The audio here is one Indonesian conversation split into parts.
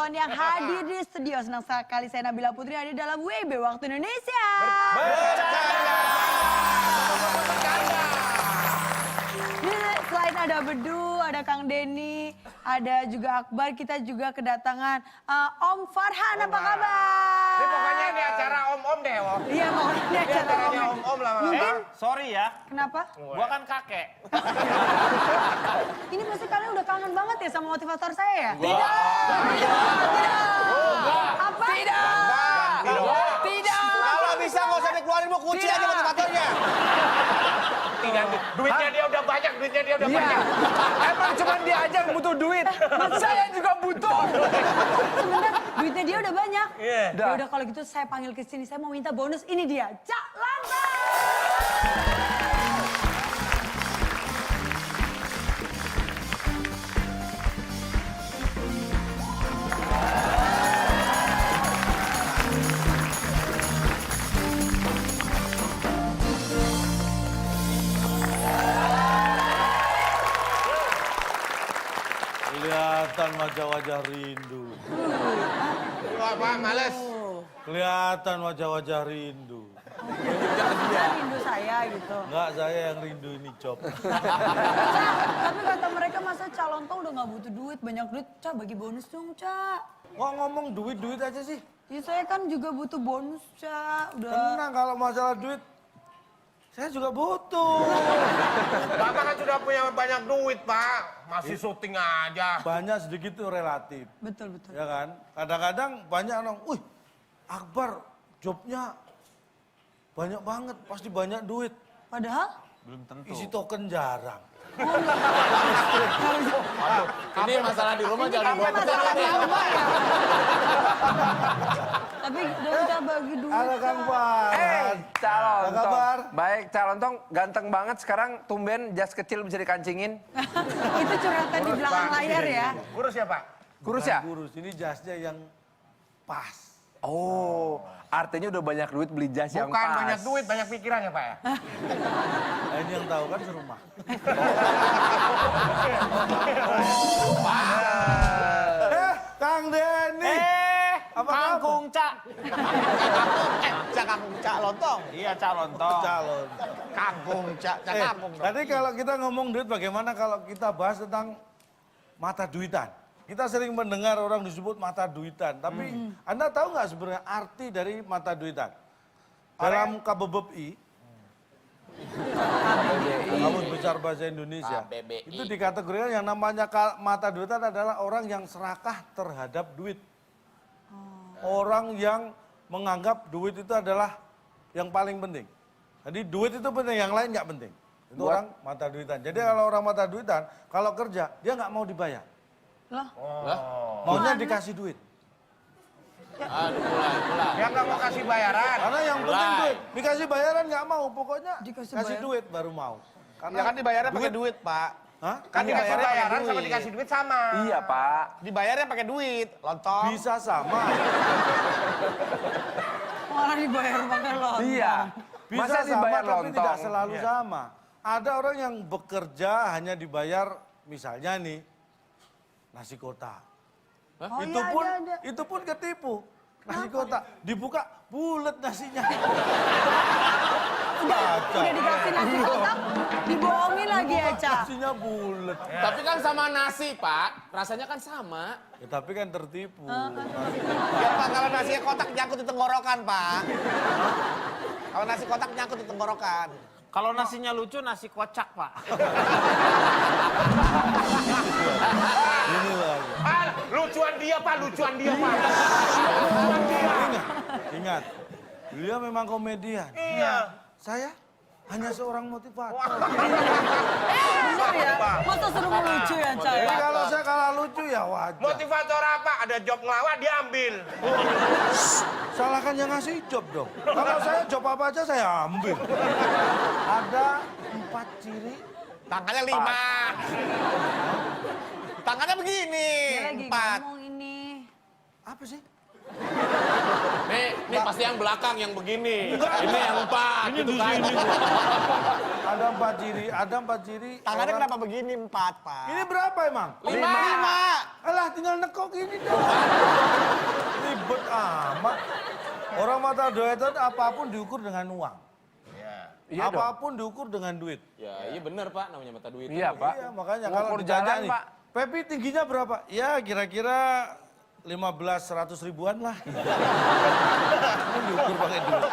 Charlton yang hadir di studio. Senang sekali saya Nabila Putri hadir dalam WB Waktu Indonesia. Selain ada Bedu, ada Kang Denny, ada juga Akbar, kita juga kedatangan Om Farhan. Apa kabar? Ini pokoknya ini acara om-om deh, Om. Iya, pokoknya ini acara om-om lah. Mungkin, sorry ya, kenapa? gua kan kakek. Ini pasti kalian udah kangen banget ya sama motivator saya ya? Tidak. Apa? Tidak. Kalau bisa nggak usah dikeluarin, mau kunci aja motivatornya. Duitnya dia udah banyak, banyak. Emang cuma dia aja yang butuh duit. Saya juga butuh. Sebentar, duitnya dia udah banyak. Iya. Ya udah kalau gitu saya panggil ke sini, saya mau minta bonus. Ini dia, Cak Lantang. Kelihatan wajah-wajah rindu. Lu apa, males? Kelihatan wajah-wajah rindu. Rindu saya gitu. Enggak, saya yang rindu ini job. Cak, tapi kata mereka masa Cak Lontong udah gak butuh duit, banyak duit. Cak, bagi bonus dong, Cak. Kok ngomong duit-duit aja sih? Ya saya kan juga butuh bonus, Cak. Udah. Tenang, kalau masalah duit, saya juga butuh. Bapak kan sudah punya banyak duit, Pak. Masih syuting aja. Banyak sedikit itu relatif. Betul, betul. Ya kan? Kadang-kadang banyak orang, wih, Akbar jobnya banyak banget, pasti banyak duit. Padahal? Belum tentu. Isi token jarang. Ini masalah di rumah jangan dibawa ke masalah sana. di rumah ya. Tapi dong Cak bagi duit. Ada Kang Farhan. Calon Apa kabar? Baik, Calon Tong ganteng banget sekarang tumben jas kecil bisa dikancingin. Itu curhatan di belakang layar ya. Kurus ya, Pak? Kurus Bukan ya? Kurus, ini jasnya yang pas. Oh, artinya udah banyak duit beli jas yang Bukan pas. banyak duit, banyak pikiran ya, Pak ya? Nah, ini yang tahu kan serumah. Kang Denny. Apa Kangkung, Cak. Cak Lontong. Iya, Cak Lontong. calon? Kangkung, Cak Kangkung. Tadi kalau kita ngomong duit, bagaimana kalau kita bahas tentang mata duitan? Kita sering mendengar orang disebut mata duitan, tapi Anda tahu nggak sebenarnya arti dari mata duitan? Dalam KBBI, Kamus Besar Bahasa Indonesia, itu dikategorikan yang namanya mata duitan adalah orang yang serakah terhadap duit. Orang yang menganggap duit itu adalah yang paling penting. Jadi duit itu penting, yang lain nggak penting. Itu orang mata duitan. Jadi kalau orang mata duitan, kalau kerja dia nggak mau dibayar. Loh, Maunya dikasih duit. Dia nggak mau kasih bayaran. Karena yang penting duit. Dikasih bayaran nggak mau, pokoknya Dikasih kasih bayar. duit baru mau. Karena Ya kan dibayarnya pakai duit, Pak. Hah? Kan dikasih dibayarnya bayaran pakai sama duit. dikasih duit sama. Iya, Pak. Dibayarnya pakai duit, Lontong. Bisa sama. malah dibayar pakai lontong. Iya. Bisa Masa sama dibayar tapi lontong? tidak selalu sama. Ada orang yang bekerja hanya dibayar misalnya nih nasi kotak. Oh itu iya, pun ada. itu pun ketipu. Nasi kotak dibuka bulat nasinya. Udah dikasih nasi kotak, dibohongin lagi ya, Cak. Nasinya bulat. Tapi kan sama nasi, Pak. Rasanya kan sama. Ya, tapi kan tertipu. Ya, Pak, kalau nasinya kotak nyangkut di tenggorokan, Pak. Kalau nasi kotak nyangkut di tenggorokan. Kalau nasinya lucu, nasi kocak, Pak. Ini lagi. Pak, lucuan dia, Pak. Ingat, beliau memang komedian. Iya. Saya hanya seorang motivator. Bener ya? Masa suruh melucu ya, Cak? Jadi kalau saya kalah lucu ya wajar. Motivator apa? Ada job ngelawak, dia ambil. Salahkan yang ngasih job dong. Kalau saya job apa aja saya ambil. Ada 4 ciri. Tangannya 5. Tangannya begini. Dia lagi 4. ngomong ini. Apa sih? Nih pasti yang belakang yang begini. Ini yang 4 gitu kan. Ada 4 ciri, ada 4 ciri. Tangannya orang- kenapa begini 4, Pak? Ini berapa emang? 5. Alah tinggal nekok ini dong. Ribet amat. Orang mata duitan apapun diukur dengan uang. Iya dong. Apapun diukur dengan duit. Ya, iya benar Pak, namanya mata duit. Iya, Pak. Iya, makanya Ngukur kalau ditanya jalan, nih, Pak. Pepi tingginya berapa? Ya kira-kira 15-100 ribuan lah. Ini diukur pakai duit.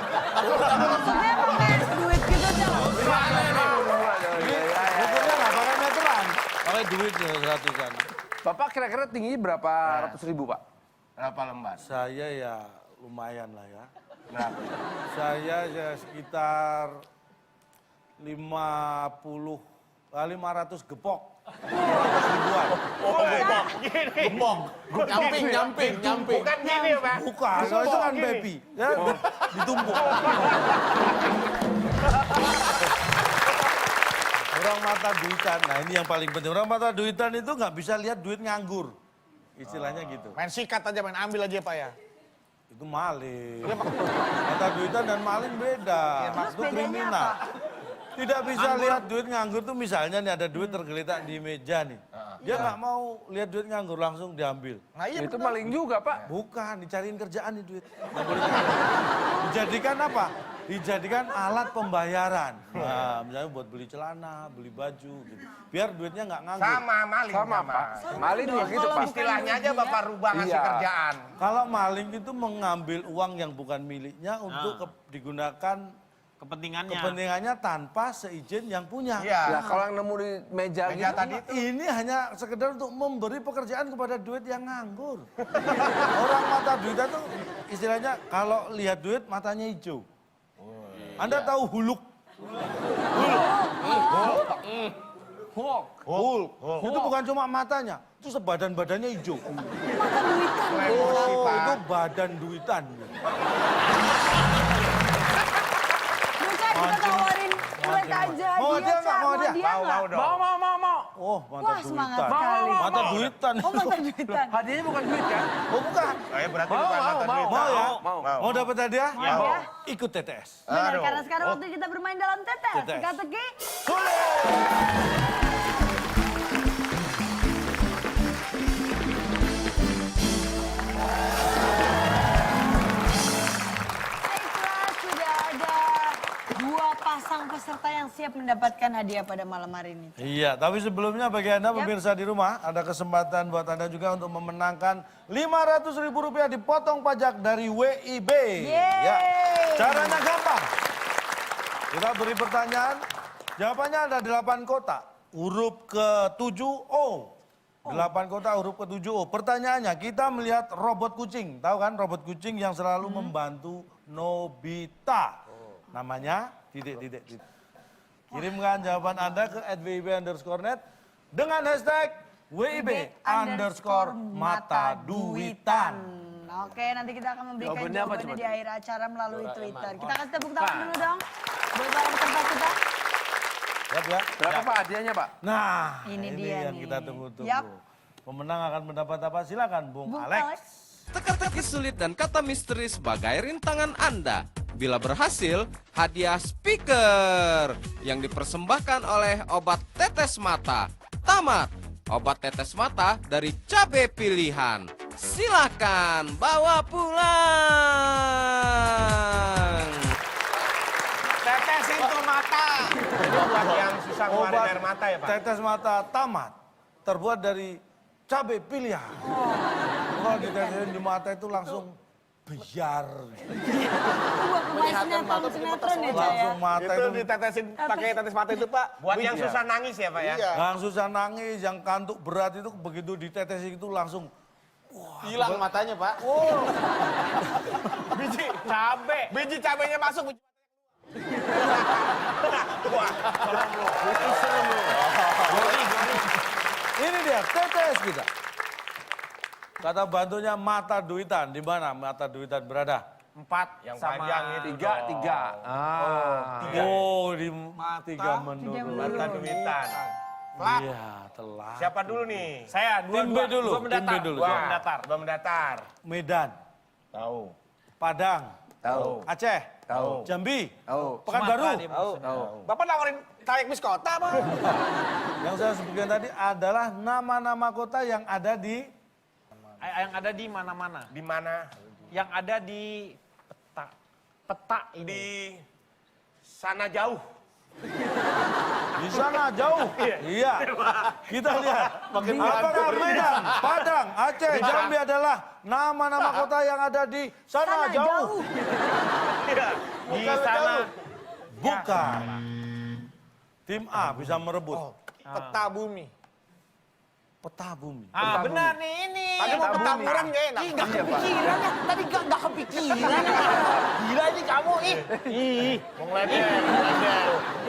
Maksudnya pakai duit gitu Cang. Ukurnya nggak pakai meteran, pakai duit nih 100-an. Bapak kira-kira tingginya berapa ratus ribu, Pak? Berapa lembar? Saya ya lumayan lah ya. Berapa? Saya ya sekitar 500 gepok. 500 ribuan. Gembong. Nyamping. Bukan gini ya, Pak. Bukan, kalau itu kan baby. Ya, ditumpuk. Orang mata duitan, nah ini yang paling penting. Orang mata duitan itu nggak bisa lihat duit nganggur. Istilahnya gitu. Main sikat aja, main ambil aja Pak ya. Itu maling. Mata duitan dan maling beda. Itu kriminal. Tidak bisa lihat duit nganggur tuh misalnya nih ada duit tergeletak di meja nih. Dia nggak mau lihat duit nganggur langsung diambil. Nah iya Itu maling juga, Pak. Bukan, dicariin kerjaan nih duit. Nggak boleh. Dijadikan apa? Dijadikan alat pembayaran. Nah, misalnya buat beli celana, beli baju gitu. Biar duitnya nggak nganggur. Sama maling Sama, Pak. Maling juga gitu, Pak. Istilahnya aja Bapak rubah ngasih Iya. kerjaan. Kalau maling itu mengambil uang yang bukan miliknya untuk digunakan kepentingannya tanpa seizin yang punya. Iya. Nah, kalau yang nemu di meja Meja gitu, tadi Ini hanya sekedar untuk memberi pekerjaan kepada duit yang nganggur. Orang mata duit itu istilahnya kalau lihat duit matanya hijau. Anda tahu huluk? Huluk. Itu bukan cuma matanya, itu sebadan-badannya hijau. Oh, itu badan duitan. Bisa kita tawarin duit aja Mau dia nggak? Cang. Mau dia? Dia nggak? Mau dong. Mau. Oh, mata Wah semangat duitan. sekali. Mata duitan. Oh mata duitan. Hadiahnya bukan duit kan? Oh, bukan. Berarti bukan mata duit. Mau ya? Mau. Mau dapat hadiah? Mau ya? Ikut TTS. Benar, Aduh. karena sekarang waktu kita bermain dalam tetes. Tetes. Teka-teki. Baiklah, sudah ada 2 pasang peserta yang siap mendapatkan hadiah pada malam hari ini. Iya, tapi sebelumnya bagi Anda pemirsa di rumah, ada kesempatan buat Anda juga untuk memenangkan Rp500.000 dipotong pajak dari WIB. Yeay. Ya, caranya gampang. Kita beri pertanyaan, jawabannya ada 8 kotak, huruf ke-7 O. 8 kotak huruf ke-7 O. Pertanyaannya, kita melihat robot kucing. Tahu kan robot kucing yang selalu membantu Nobita. Namanya titik. Kirimkan jawaban Anda ke @wib_net dengan hashtag WIB_mata-duitan. Oke, nanti kita akan memberikan Jawabannya apa, jawabannya coba? di akhir acara melalui Twitter. Kita kasih tepuk tangan dulu dong. Buat para peserta kita. Siap ya? Berapa, Pak, hadiahnya, Pak? Nah, Ini dia yang nih. kita tunggu-tunggu. Yap. Pemenang akan mendapat apa? Silakan, Bung Bung Alex. Alex. Teka-teki sulit dan kata misteri sebagai rintangan Anda. Bila berhasil, hadiah speaker yang dipersembahkan oleh obat tetes mata. Tamat, obat tetes mata dari cabai pilihan. Silakan bawa pulang. Tetesin tuh mata. Obat yang susah keluarin Obat air mata ya Pak? tetes mata Tamat terbuat dari cabai pilihan. Kalau ditetesin di mata itu langsung biar. Itu buat pemain sinetron ya, Cak ya? Langsung mata Itu itu. ditetesin pakai tetes mata itu Pak. Buat yang Iya. susah nangis ya Pak ya? Iya. Yang susah nangis, yang kantuk berat itu begitu ditetesin itu langsung Hilang matanya Pak. Biji cabe. Biji cabenya masuk. ini dia tetes kita. Kata bantunya mata duitan. Di mana mata duitan berada? 4 yang panjang itu. Tiga. Oh, di tiga menurut. Mata duitan. Iya, telah. Siapa dulu nih? Saya Tim B dulu, Dua mendatar. tim B dulu. Dua mendatar. Dua mendatar. Medan, Tahu. Padang, Tahu. Aceh, Tahu. Jambi, Tahu. Pekanbaru. Bapak nawarin trayek bis kota, Bang. Yang saya sebutkan tadi adalah nama-nama kota yang ada di Yang ada di mana-mana. Di mana? Yang ada di peta ini. Di sana jauh. Di sana jauh. Iya. Kita lihat. Apakah Medan, Padang, Aceh, Jambi adalah nama-nama kota yang ada di sana jauh? Di sana. Bukan. Tim A bisa merebut. Peta bumi. Peta bumi. Benar nih ini. Tadi mau petamburan nggak enak. Nggak kepikiran ya. Tadi nggak kepikiran. Gila ini kamu ih. Mau ngeledek.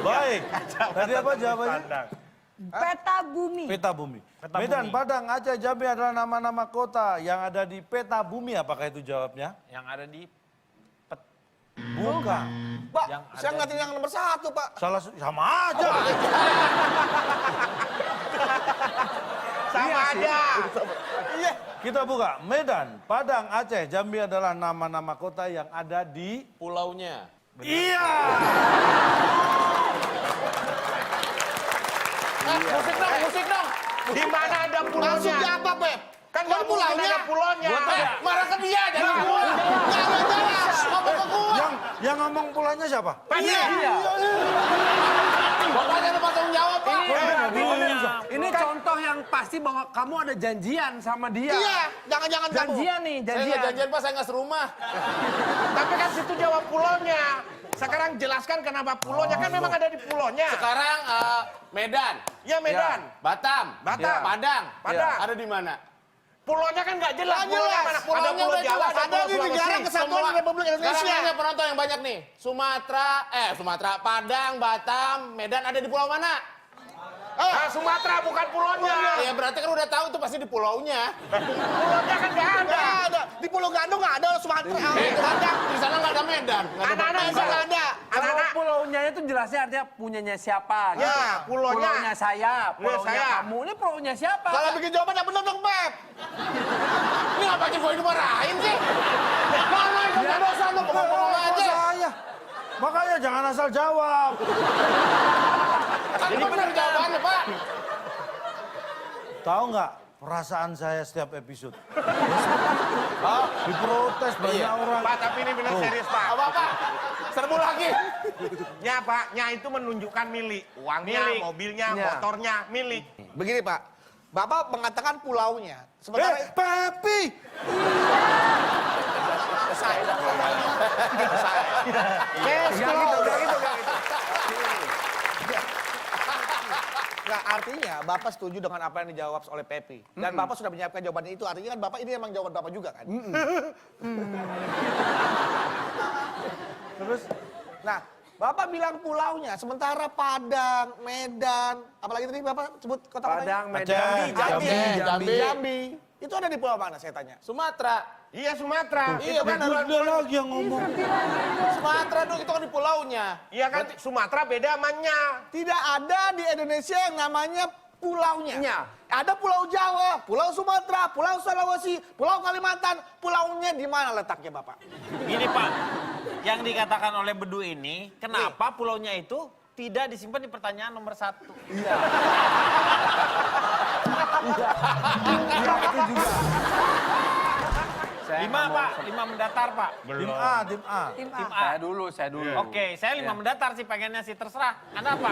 Baik. Tadi apa jawabannya? Peta bumi. Peta bumi. Medan, Padang, Aceh, Jambi adalah nama-nama kota yang ada di peta bumi. Apakah itu jawabnya? Yang ada di Bukan. Pak, Yang saya ada ngerti yang nomor 1, Pak. Sama aja. Sama aja. Iya. Kita buka. Medan, Padang, Aceh, Jambi adalah nama-nama kota yang ada di... Pulaunya. Iya. Musik dong. Di mana ada pulaunya? Maksudnya apa, Beb? Kan nggak mungkin ada pulaunya. Marah ke dia, jangan gua. Nggak ada jelas. Ngomong ke gua. Yang ngomong pulaunya siapa? Iya. Bapaknya lu tanggung jawab, Pak. Ini contoh yang pasti bahwa kamu ada janjian sama dia. Iya, jangan-jangan kamu. Janjian nih, Saya janjian. nggak janjian Pak, saya nggak serumah. Tapi kan situ jawab pulaunya. Sekarang jelaskan kenapa pulaunya. Kan memang ada di pulaunya. Sekarang Medan, Ya Medan. Batam, Batam. Padang, Padang. ada di mana? Pulaunya kan nggak jelas. Nggak Pulaunya jelas. mana? Ada Pulaunya pulau udah Jawa, jelas. ada Ada pulau di negara Sulawesi. kesatuan Republik Sekarang Indonesia. nanya penonton yang banyak nih. Sumatera, Padang, Batam, Medan ada di pulau mana? Nah, Sumatera bukan pulaunya. Ya berarti kan udah tahu itu pasti di pulaunya. Pulaunya kan nggak ada. Nggak ada. Di Pulau Gadung nggak ada Sumatera. Nggak ada. Di sana nggak ada Medan. Nggak ada Anak-anak Batam. Nggak ada. Kalau Anak-anak. pulaunya itu jelasnya artinya punyanya siapa. gitu. Ya, pulaunya. saya, pulaunya saya. kamu. Ini pulaunya siapa? Kalau bikin jawaban yang benar dong, Beb. Ini ngapain gue dimarahin sih? Mana itu nggak dosa lu ngomong aja. Saya. Makanya jangan asal jawab. Kan benar jawabannya Pak. Tahu nggak perasaan saya setiap episode? Diprotes banyak orang. Pak, tapi ini benar serius, Pak. Apa Pak? Serbu lagi. Nya, Pak, nya itu menunjukkan milik. Uangnya, mobilnya, motornya, milik. Begini, Pak. Bapak mengatakan pulaunya. Sementara Papi. Nah, artinya Bapak setuju dengan apa yang dijawab oleh Pepi. Dan Bapak sudah menyiapkan jawabannya itu. Artinya kan Bapak ini emang jawaban Bapak juga kan? Terus Nah, Bapak bilang pulaunya. Sementara Padang, Medan, apalagi tadi Bapak sebut kota-kotanya? Padang, Medan, Aceh, Jambi. Jambi. Itu ada di pulau mana saya tanya? Sumatera. Iya, Sumatera. Iya benar. Udah lagi yang ngomong. Sumatera dong itu kan di pulaunya. Iya kan, Sumatera beda sama nya. Tidak ada di Indonesia yang namanya pulaunya. Nya. Ada Pulau Jawa, Pulau Sumatera, Pulau Sulawesi, Pulau Kalimantan. Pulaunya di mana letaknya, Bapak? Gini Pak, yang dikatakan oleh Bedu ini, kenapa pulaunya itu tidak disimpan di pertanyaan nomor 1? Iya, itu juga. Saya 5 nggak mau Pak, 5 mendatar Pak. Tim A, tim A. Tim A. Tim A. Saya dulu. Oke, saya 5 mendatar sih pengennya sih, terserah. Anda apa?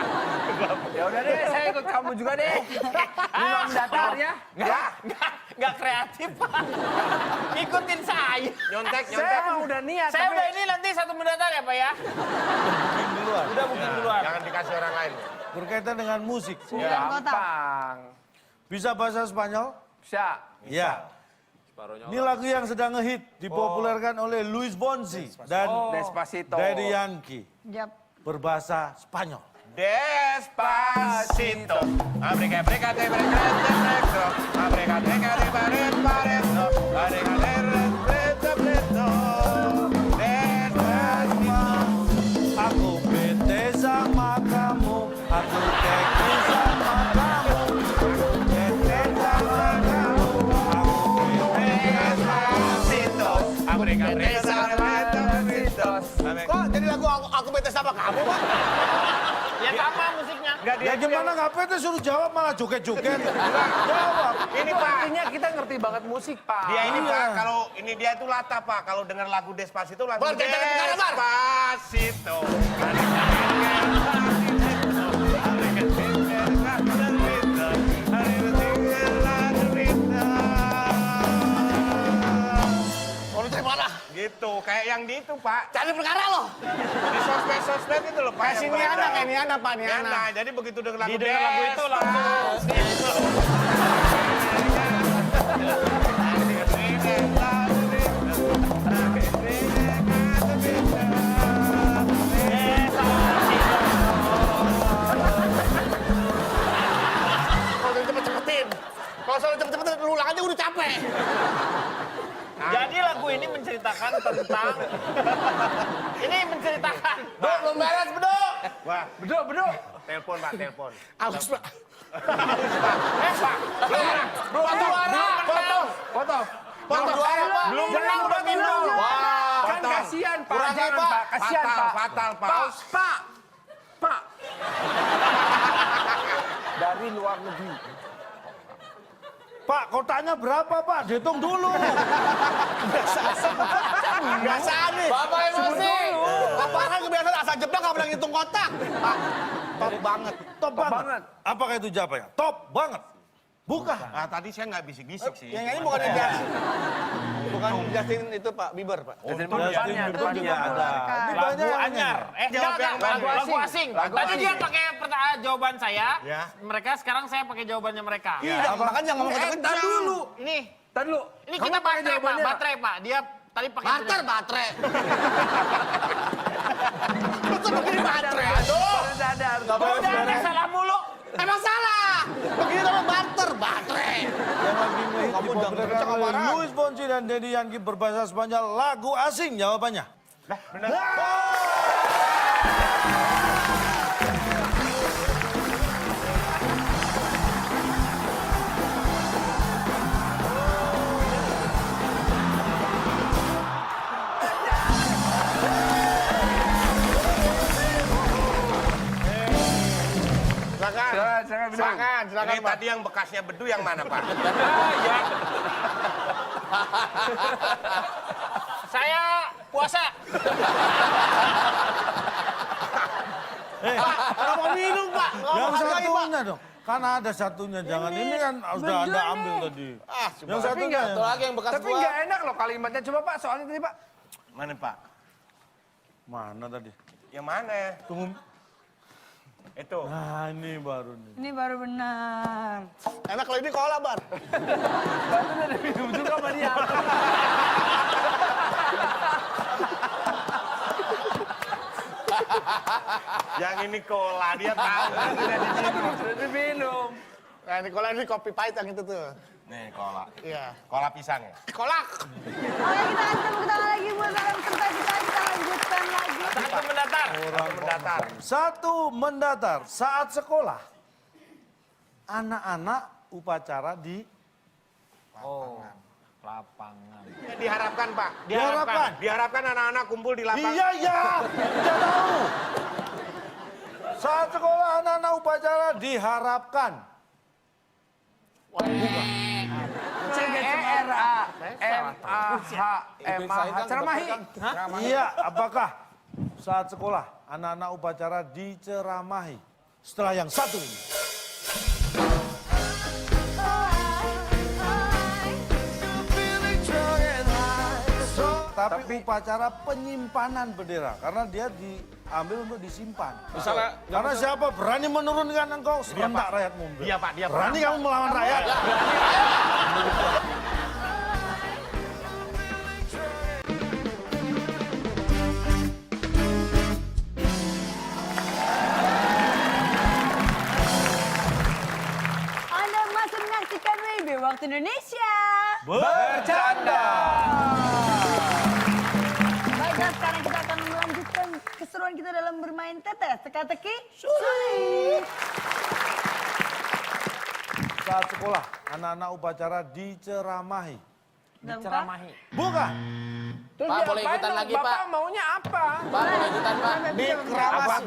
Ya udah deh, saya ikut kamu juga deh. 5 mendatar ya. Nggak kreatif Pak. Ikutin saya. Nyontek. Saya emang udah niat. Saya tapi- udah ini nanti 1 mendatar ya Pak ya? Udah booking duluan. Jangan dikasih orang lain. Berkaitan dengan musik. Sembilan kota. Gampang. Bisa bahasa Spanyol? Bisa. Ya. Ini lagu yang sedang ngehit, dipopulerkan oleh Luis Fonsi dan Despacito. Daddy Yankee. Jap. Berbahasa Spanyol. Despacito. Abrega, brega, de, brega, de, brega. Abrega, brega, de, baret, bareto. Abrega, de, brega, breto. Despacito. Aku bete sama kamu, aku teki sama kamu, aku bete sama kamu, aku bete. Despacito. Abrega, brega, de, bareto. Kok jadi apa, Pak? Ya sama musiknya. Enggak Ya gimana nggak pede suruh jawab malah joget-joget. Jawab. Ini Pak, Artinya kita ngerti banget musik, Pak. dia ini Pak, kalau ini dia itu latah Pak. Kalau dengar lagu Despacito langsung Bar, kita perkara, Bar. Despacito. Mau cari mana? Gitu, kayak yang di itu Pak. Cari perkara loh. Di sosmed itu loh Pak. Kayak yang sini beredar. ada, kayak ini ada, Pak. Ini Ya, ada. nah, jadi begitu dengar lagu Didengar lagu itu langsung. Kalau cepet-cepetin. Kalau soal cepet-cepetin, lu ulang aja udah capek. Jadi lagu ini menceritakan tentang ini menceritakan Belum beres, beduk. Wah, Beduk. telepon Pak, telepon. Aus, Pak. Potong. Potong suara, Pak. belum menang udah minum. Wah, Kan kasihan, Pak. Kurang, Jangan, Pak. Pak. Kasihan, Fatal, Pak. fatal, Pak. Pak. Dari luar negeri. Pak, kotaknya berapa, Pak? Dihitung dulu. kebiasaan nih. Bapak emosi. Bapak kan kebiasaan asal jebak nggak pernah ngitung kotak. Pak, top banget. Top banget. Apakah itu jawabannya? Top banget. Bukan. Ah, tadi saya nggak bisik-bisik sih. Yang nyanyi bukan Justin. Bukan Justin itu Pak Bieber, Pak. Justin Bieber juga ada. Ini Lagu banyak yang anyar. Jawab yang lagu lagu asing. Lagu Tadi asing. dia pakai jawaban saya. Ya. Mereka sekarang saya pakai jawabannya mereka. Iya, makanya jangan ngomong kencang. dulu. Ini Tadi dulu. ini Kamu kita pakai baterai Pak, jawabannya. baterai Pak. Dia tadi pakai Baterai. Lu tuh begini baterai. Aduh. Sadar. Udah ada salah mulu. Emang salah. Begini namanya baterai. Yang lagi ngehit Kamu jangan dipopulerkan kencang oleh kemarin. Luis Fonsi dan Daddy Yankee berbahasa Spanyol. Lagu asing jawabannya. Benar. Silakan. Ini tadi yang bekasnya bedu yang mana Pak? Saya puasa. Kalau mau minum, Pak. Nggak Yang mau lagi, Pak. satunya dong. Kan ada satunya, jangan. Ini kan sudah Anda ambil tadi. Yang satunya. Satu lagi yang bekas Tapi gua. nggak enak loh kalimatnya. Coba Pak, soalnya tadi Pak. Mana Pak? Mana tadi? Yang mana? Tunggu. Itu. Nah ini baru nih. Ini baru benar. Enak kalau ini cola, Bar. Minum juga sama dia. Yang ini cola, dia tahu. Sudah diminum. Nah, ini cola ini kopi pahit yang itu tuh. Nih cola. Iya. Cola pisang ya? Kolak. Oke, kita kasih tepuk tangan lagi buat para peserta kita lanjutkan lagi. Satu mendatar. Mendatar. Satu mendatar saat sekolah. Anak-anak upacara di Lapangan. Diharapkan Pak. Diharapkan. Diharapkan anak-anak kumpul di lapangan. Iya, tidak tahu. Saat sekolah anak-anak upacara diharapkan. C-E-R-A-M-A-H. Ceramahi. Iya, apakah saat sekolah anak-anak upacara diceramahi? Setelah yang satu ini. Tapi upacara penyimpanan bendera karena dia diambil untuk disimpan. Misalnya Karena siapa berani menurunkan engkau serentak rakyat mundur. Iya Pak, dia Berani kamu melawan rakyat? Anda masih menyaksikan WIB Waktu Indonesia. Bercanda. Baiklah, sekarang kita akan melanjutkan keseruan kita dalam bermain tetes teka-teki sulit. Saat sekolah anak-anak upacara diceramahi. Dalam ceramahi. Bukan. Terus Pak, boleh diapain ikutan dong? lagi, Bapak Pak? maunya apa? Pak, boleh ikutan, Pak? Di kerawat.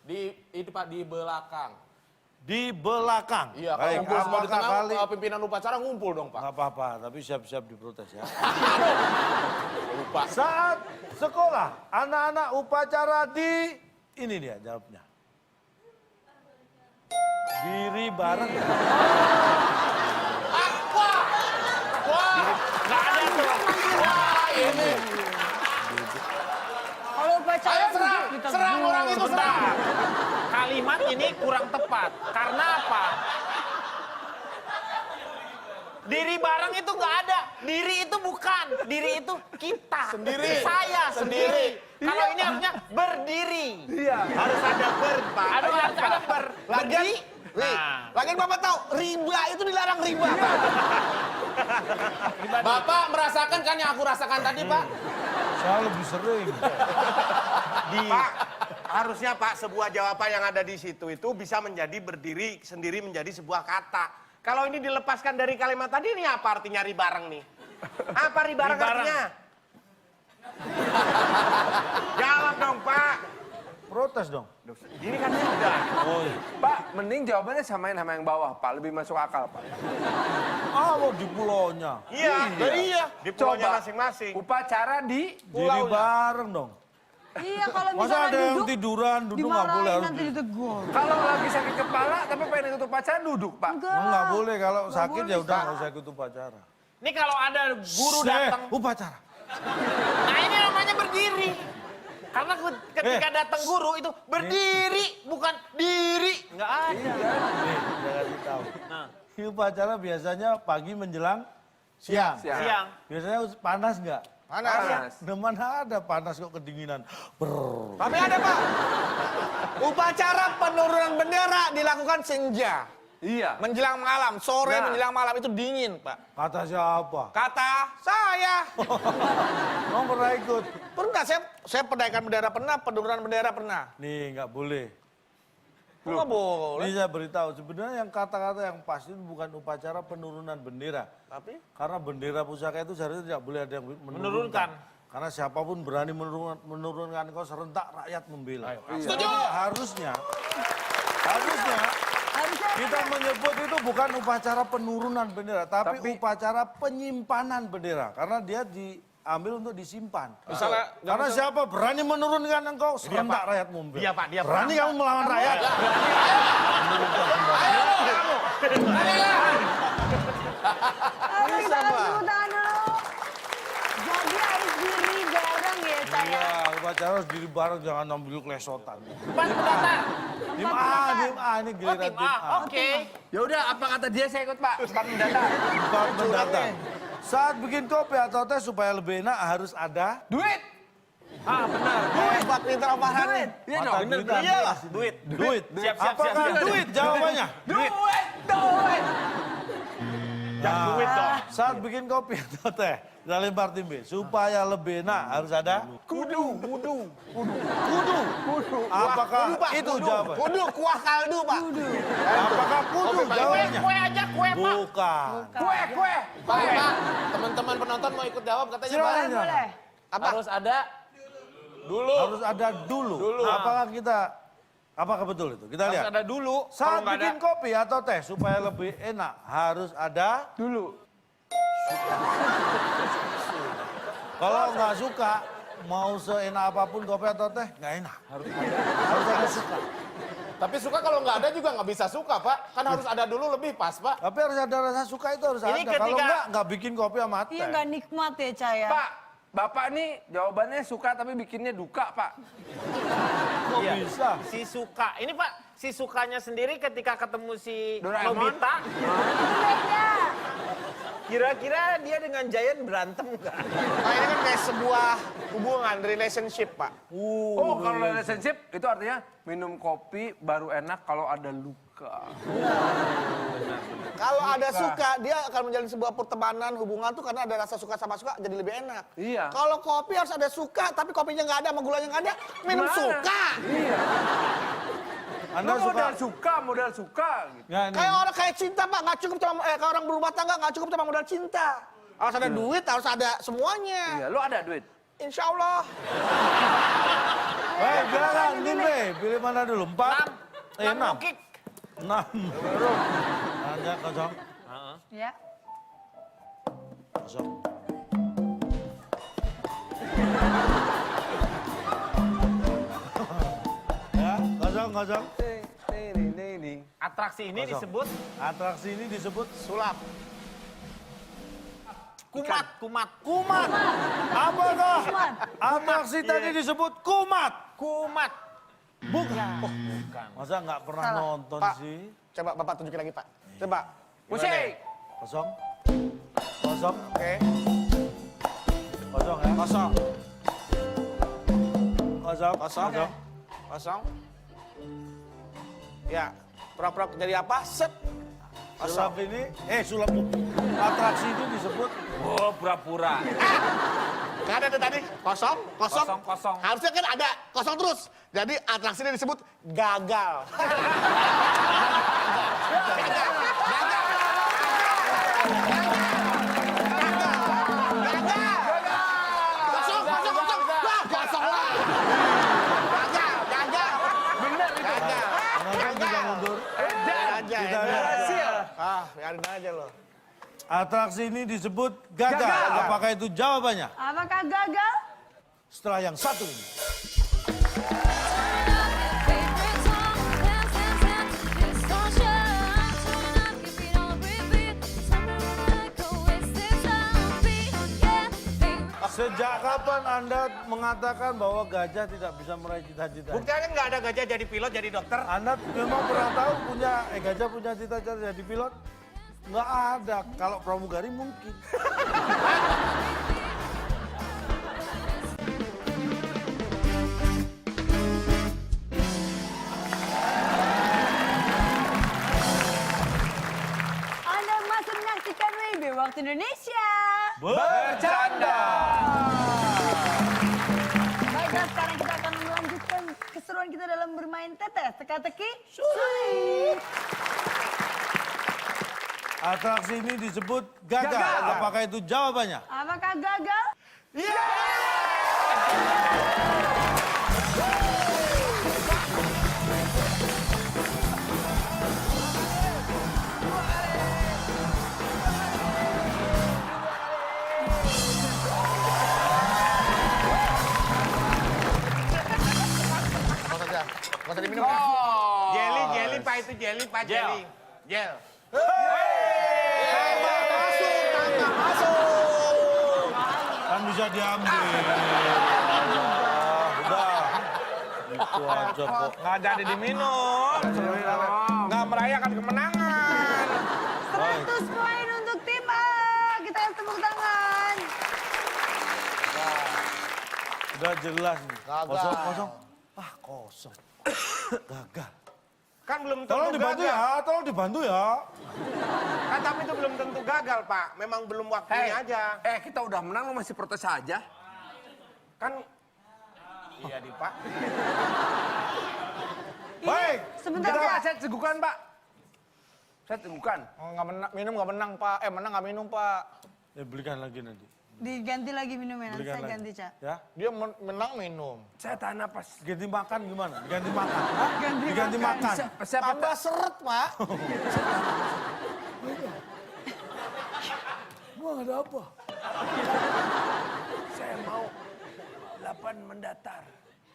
Di itu Pak di belakang. Di belakang. Iya, kalau Baik, ngumpul semua di apakah tengah, kali... pimpinan upacara ngumpul dong, Pak. Nggak apa-apa, tapi siap-siap diprotes ya. Lupa. Saat sekolah, anak-anak upacara di... Ini dia jawabnya. Diri bareng. Nggak ada tuh. Wah, ini. Kalau upacara Ayo serang, duduk, kita serang duduk. orang itu, serang. Kalimat ini kurang tepat. Karena apa? Diri bareng itu nggak ada. Diri itu bukan. Diri itu kita. Sendiri. Saya sendiri. Kalau Iya. ini harusnya berdiri. Harus ada ber, Pak. Harus ada ber. Lagian, Berdiri. lagian Bapak tahu, riba itu dilarang riba, Pak. Bapak merasakan kan yang aku rasakan tadi, Pak? Saya lebih sering. Pak, harusnya Pak sebuah jawaban yang ada di situ itu bisa menjadi berdiri sendiri menjadi sebuah kata. Kalau ini dilepaskan dari kalimat tadi ini apa artinya ribareng nih? Apa ribareng artinya? Jawab dong Pak. Protes dong. Ini kan sudah. Oh, iya. Pak, mending jawabannya samain sama yang bawah, Pak. Lebih masuk akal, Pak. Mau di pulaunya. Iya. Di pulaunya Coba. masing-masing. Upacara di Diri bareng dong. Iya, kalau Masa misalnya ada yang duduk, tiduran, duduk nggak boleh dimarahin harus nanti ditegur. kalau lagi sakit kepala tapi pengen ikut upacara duduk, Pak. nggak boleh kalau sakit ya udah nggak usah ikut upacara. Ini kalau ada guru datang. Upacara. Nah ini namanya berdiri. Karena ketika datang guru itu berdiri, bukan diri. Nggak ada. Nih, saya kasih tahu. Nah, Ini upacara biasanya pagi menjelang siang. siang. Biasanya panas nggak? Panas. Di mana ada panas kok kedinginan. Brrr. Tapi ada, Pak. Upacara penurunan bendera dilakukan senja. Iya. Menjelang malam, sore Nah. menjelang malam itu dingin, Pak. Kata siapa? Kata saya. Kamu pernah ikut? Pernah, saya pendaikan bendera pernah, penurunan bendera pernah. Nih nggak boleh. Kok nggak boleh? Ini saya beritahu, sebenarnya yang kata-kata yang pasti itu bukan upacara penurunan bendera. Tapi? Karena bendera pusaka itu seharusnya tidak boleh ada yang Menurunkan. menurunkan. Karena siapapun berani menurunkan kau serentak rakyat membela. Setuju. Harusnya kita menyebut itu bukan upacara penurunan bendera, tapi upacara penyimpanan bendera. Karena dia diambil untuk disimpan. Misalnya, Karena siapa berani menurunkan engkau serentak rakyat membela. Dia, Pak, dia, Pak. Berani kamu melawan rakyat. Ayo kita kasih tepuk tangan dulu. Jadi harus diri bareng ya, saya. Iya, upacara harus diri bareng, jangan ambil klesotan. Pas pendaftar. Tim A, ini Oh, giliran tim tim A. A. Oke. Ya udah, apa kata dia saya ikut, Pak. Cepat mendadak. Tempat mendatang. Saat bikin kopi atau teh supaya lebih enak harus ada Duit. Ah, benar. Duit, Pak Pinter Farhani. Iya mata dong. duitan. Iyalah, Duit. Duit. Siap, siap, Apakah siap. duit jawabannya? Duit. Nah, duit dong. Saat bikin kopi atau teh, kita lempar tim B. Supaya lebih enak harus ada Kudu. kudu. Apakah Pak, itu kudu. jawaban? Kudu, kuah kaldu, Pak. Apakah kudu jawabannya? Kue aja, kue, Pak. Bukan. Kue. Pak, teman-teman penonton mau ikut jawab katanya, Pak. Silakan. Boleh. Harus ada dulu. Harus ada dulu. Apakah betul itu? Kita Harus lihat. ada dulu. Kalau Saat nggak ada, bikin kopi atau teh supaya lebih enak harus ada. Dulu. Kalau nggak suka, mau seenak apapun kopi atau teh nggak enak. Harus ada suka. Tapi suka kalau nggak ada juga nggak bisa suka, Pak. Kan harus ada dulu lebih pas, Pak. Tapi harus ada rasa suka itu harus Ini ada. Kalau ketika- nggak bikin kopi sama teh. Iya, nggak nikmat ya, Caya. Pak, Bapak nih jawabannya suka tapi bikinnya duka, Pak. Kok Iya. bisa? si Suka. Ini Pak, si Sukanya sendiri ketika ketemu si Doraemon? Nobita, Beda. kira-kira dia dengan Giant berantem nggak? Nah, ini kan kayak sebuah hubungan, relationship, Pak. Oh, kalau relationship itu artinya minum kopi baru enak kalau ada luka. Kalau ada suka, dia akan menjalin sebuah pertemanan, hubungan tuh karena ada rasa suka sama suka jadi lebih enak. Iya. Kalau kopi harus ada suka, tapi kopinya nggak ada, sama gulanya nggak ada, minum Gimana? suka. Iya. Anda Lu suka? modal suka gitu. Nggak, nih. Kayak orang kayak cinta, Pak, nggak cukup cuma kayak orang berumah tangga nggak cukup cuma modal cinta. Harus ada duit, harus ada semuanya. Iya, lu ada duit. Insya Allah. Baik, silakan Tim B. Pilih mana dulu? 4? 6. Kick. 6. Hanya kosong. Ya. Kosong. Ya, kosong. Atraksi ini Kosong. disebut Atraksi ini disebut Sulap. kumat. apakah? Kumat. Atraksi tadi disebut kumat. Kumat. Bukan. Masa nggak pernah Salah. nonton Pak. sih? Coba Bapak tunjukin lagi, Pak. Coba. Musik. Kosong. Kosong. Oke. Kosong ya. Kosong. Kosong. Kosong. Kosong. Ya. Pura-pura jadi apa? Set. Sulap ini, sulap atraksi itu disebut Oh, pura-pura. Kan ada tadi kosong. Kosong. Harusnya kan ada kosong terus. Jadi atraksinya disebut gagal. Kosong. Wah, kosong lah. Gagal. Bener itu. kenapa bisa mundur. Kita lihat. biarin aja loh. Atraksi ini disebut gagal. Apakah itu jawabannya? Apakah gagal? Setelah yang satu ini. Sejak kapan Anda mengatakan bahwa gajah tidak bisa meraih cita-cita? Buktinya nggak ada gajah jadi pilot, jadi dokter. Anda memang pernah tahu gajah punya cita-cita jadi pilot? Nggak ada. Kalau pramugari mungkin. Anda masih menyaksikan WIB Waktu Indonesia. Bercanda. Baiklah, sekarang kita akan melanjutkan keseruan kita dalam bermain tetes, teka-teki, sulit. Atraksi ini disebut gagal. Apakah itu jawabannya? Apakah gagal? Nggak usah diminum. Jelly, Pak, itu jelly, Pak, jelly. Gel. Kan bisa diambil. Udah. Itu aja kok. Nggak jadi diminum. Nggak merayakan kemenangan. 100 poin untuk tim A. Kita tepuk tangan. Udah jelas nih. Gagal. Kosong. Kosong. Gagal. Kan belum tentu Tolong dibantu gagal. ya, tolong dibantu ya. Kan tapi itu belum tentu gagal, Pak. Memang belum waktunya aja. Kita udah menang, lo masih protes aja. Kan iya di Pak. Baik. Sebentar, Kita Pak. saya tegukan, Pak. Saya tegukan. Oh, nggak menang, minum nggak menang, Pak. Menang nggak minum, Pak. Ya belikan lagi nanti. Diganti lagi minumnya, nanti Belikan saya lagi. ganti, Cak. Ya. Dia menang minum. Saya tahan napas. Ganti makan gimana? Diganti makan. Hah? Diganti makan. Siapa? Tambah seret, Pak. Wah, ada apa? Saya mau 8 mendatar.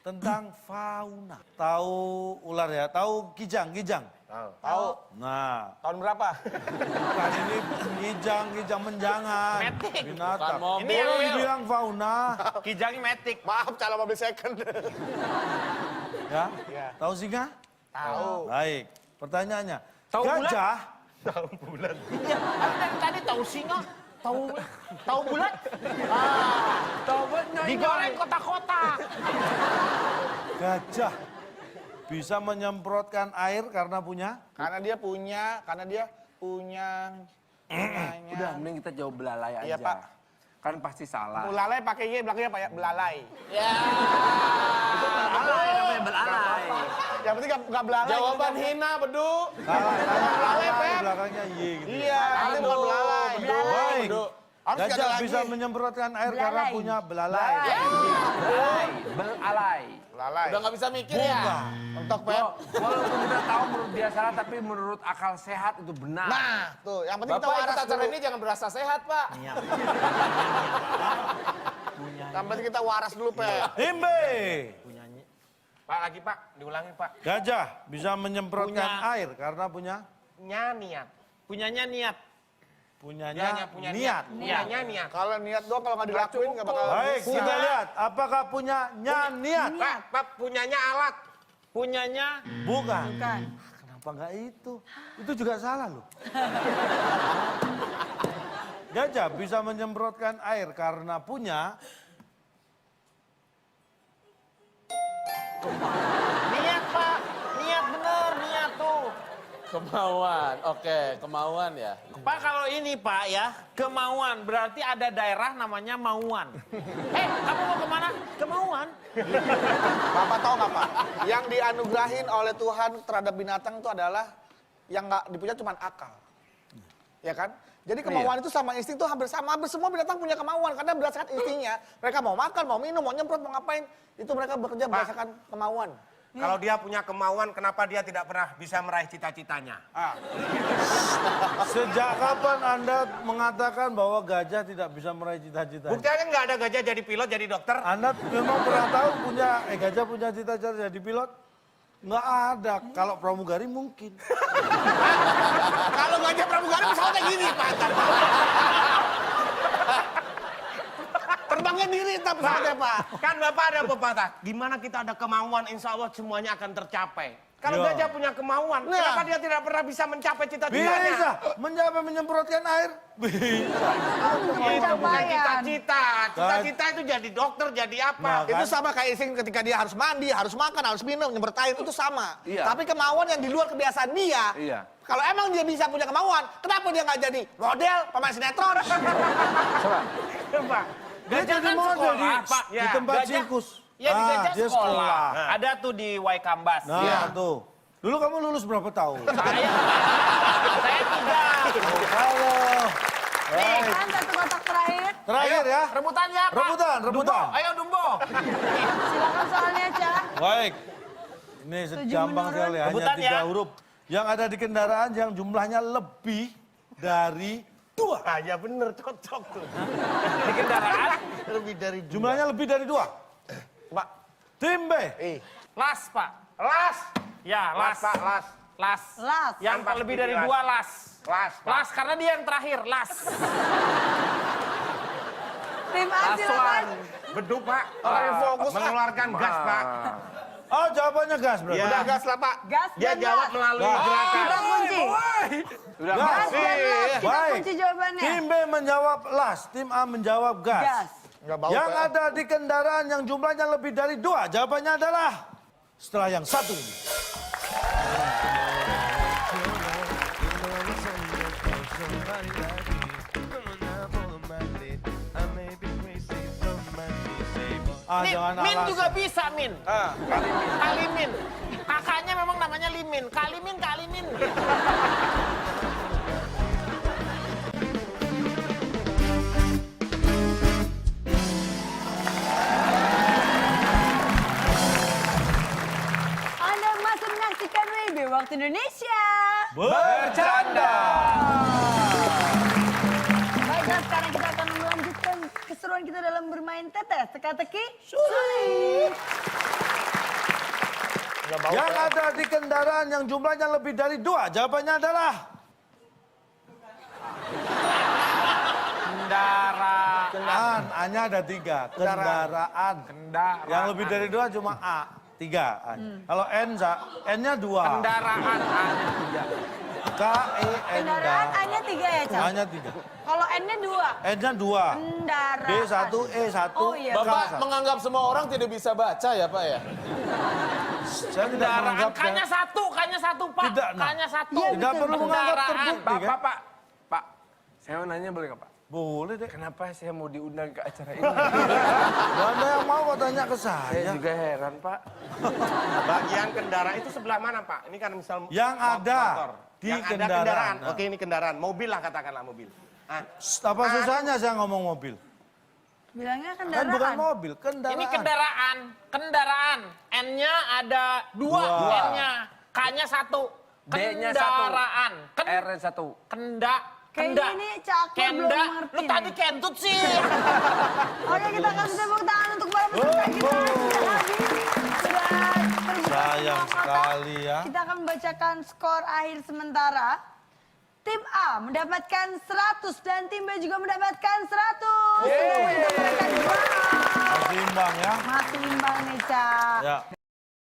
Tentang fauna. Tahu ular ya? Tahu kijang? Tahu. Nah, Tahun berapa? kan ini kijang menjangan. Metik. Binatang. Ini yang Boleh real. dibilang fauna. Kijangnya metik. Maaf, calon mobil second. Ya? Iya. Tahu singa? Tahu. Baik. Pertanyaannya. Tahu bulan? Gajah. Iya, dari tadi tahu singa, tahu bulat. Digoreng kotak-kotak. Gajah. Bisa menyemprotkan air karena punya? Karena dia punya. Udah, mending kita jawab belalai aja. Iya, Pak. Kan pasti salah. Belalai pakai Y belakangnya Pak ya, belalai. Belalai namanya belalai. Yang penting nggak belalai. Jawaban hina, bedu. Belalai, Pep. belakangnya Y gitu. Iya, nanti bukan belalai. Baik. Harus nggak ada Gajah lagi. bisa menyemprotkan air karena Belalai. punya belalai. Belalai. Lalai. Udah nggak bisa mikir ya? Mentok, Pep. Walaupun kita tahu menurut dia salah, tapi menurut akal sehat itu benar. Nah, tuh. Yang penting kita Bapak waras ikut acara dulu. ini jangan berasa sehat, Pak. Yang penting kita waras dulu, Pep. Timbe. Pak lagi Pak, diulangi Pak. Gajah bisa menyemprotkan Punya. air karena punya Niat. Punyanya niat. punyanya Punya niat. Punyanya niat. Kalau niat doang, kalau nggak dilakuin nggak bakal Baik, bisa. kita lihat apakah punyanya niat. Pak, punyanya alat. Punyanya Bukan. Bukan. Kenapa nggak itu? Itu juga salah loh. Gajah bisa menyemprotkan air karena punya niat, Pak. Niat bener, niat tuh. Kemauan, oke, kemauan ya. Pak kalau ini Pak ya, kemauan berarti ada daerah namanya Mauan. Kamu mau kemana? Kemauan. Bapak tahu nggak, Pak? Yang dianugerahin oleh Tuhan terhadap binatang itu adalah yang nggak dipunya cuma akal. Ya kan? Jadi kemauan itu sama insting itu hampir sama. Hampir semua binatang punya kemauan karena berdasarkan instingnya. Mereka mau makan, mau minum, mau nyemprot, mau ngapain. Itu mereka bekerja berdasarkan kemauan. Kalau dia punya kemauan, kenapa dia tidak pernah bisa meraih cita-citanya? Sejak kapan Anda mengatakan bahwa gajah tidak bisa meraih cita-cita? Buktinya nggak ada gajah jadi pilot, jadi dokter. Anda memang pernah tahu gajah punya cita-cita jadi pilot? Nggak ada. Kalau pramugari mungkin. Kalau gajah pramugari pesawatnya gini, Pak. Terbangnya diri tapi pesawatnya, Pak. Kan Bapak ada pepatah, di mana kita ada kemauan, insya Allah semuanya akan tercapai. Kalau Ya. gajah punya kemauan, kenapa dia tidak pernah bisa mencapai cita-citanya? Bisa. Mencapai menyemprotkan air? Bisa. Itu bukan Pencapaian. cita-cita. Cita-cita itu jadi dokter, jadi apa? Nah, Itu sama kayak insting ketika dia harus mandi, harus makan, harus minum, nyemprot air itu sama. Iya. Tapi kemauan yang di luar kebiasaan dia. Iya. Kalau emang dia bisa punya kemauan, kenapa dia nggak jadi model, pemain sinetron? Coba. Dia Gajah jadi kan model sekolah, di, Pak. di Ya, tempat gajah- sirkus. Ya di gajah dia sekolah. Ada tuh di Waikambas. Nah, Ya. tuh. Dulu kamu lulus berapa tahun? Saya 3. Halo. Nih, kan satu kotak terakhir. Terakhir ya. Rebutan ya, Pak. Rebutan. Dumbo. Ayo Dumbo. Silakan soalnya, Cak. Baik. Ini gampang sekali, hanya Rebutan 3 ya. huruf. Yang ada di kendaraan yang jumlahnya lebih dari 2. Ah, ya bener, cocok tuh. Di kendaraan. Lebih dari Jumlahnya lebih dari 2. Pak. Tim B. Las, Pak. Las. Ya, las. Las, Pak, las. Las. Las. Yang Tanpa lebih dari speedy 2 las. Las, Pak. Las karena dia yang terakhir, las. Tim A silakan. Beduk, Pak. Orang yang fokus, Pak. Mengeluarkan gas, Pak. Oh, jawabannya gas berarti. Ya. Udah gas lah, Pak. Gas Dia dan jawab gas. melalui Gas. gerakan. Kita kunci. Udah Gas. Gas dan las. Kita Baik. kunci jawabannya. Tim B menjawab las, tim A menjawab gas. Gas. Nggak bau, Yang Pak. ada di kendaraan yang jumlahnya lebih dari 2, jawabannya adalah setelah yang satu ini. Nih, Jangan Min alasan. juga bisa, Min. Kalimin. Kakaknya memang namanya Limin. Kalimin, Kalimin. Anda masih menyaksikan WIB Waktu Indonesia. Bercanda. Baiklah, sekarang kita akan melanjutkan keseruan kita dalam bermain tetes. Teka-teki, sulit. Yang ada di kendaraan yang jumlahnya lebih dari 2, jawabannya adalah Kendaraan. A-nya ada 3, kendaraan. Yang lebih dari 2 cuma A, 3. Kalau N-nya 2. Kendaraan. K-E-N-D. Kendaraan A-nya 3 ya, Cak? A-nya 3. Kalau N-nya 2. N-nya 2. Kendaraan. B1, E1. Oh iya. Bapak K1. menganggap semua orang tidak bisa baca ya, Pak ya? Saya tidak Kendaraan. menganggap K-nya 1, K-nya 1, Pak. Tidak, nah. K-nya 1. Iya, tidak perlu menganggap terbukti kan? Pak, saya mau nanya boleh nggak Pak? Boleh deh. Kenapa saya mau diundang ke acara ini? Anda yang mau kok tanya ke Saya saya. juga heran Pak. Bagian kendaraan itu sebelah mana, Pak? Ini kan misal Yang ada motor. di Yang ada kendaraan. kendaraan. Nah. Oke, ini kendaraan. Mobil lah katakanlah mobil. Apa susahnya saya ngomong mobil? Bilangnya Kan kendaraan. bukan mobil, kendaraan. Ini kendaraan. N-nya ada dua. Dua. N-nya. K-nya satu. D-nya Kendaraan. satu. R-nya satu. Kayaknya ini cakep belum Kenda. ngerti Lu tadi nih. kentut sih. Oke, kita kasih tepuk tangan untuk para peserta kita. Sudah habis. Sudah terbuka Sayang semua kotak. sekali ya. Kita akan membacakan skor akhir sementara. Tim A mendapatkan 100 dan tim B juga mendapatkan 100. Untuk mereka di bawah. Masih imbang ya. Masih imbang nih, Cak. Ya.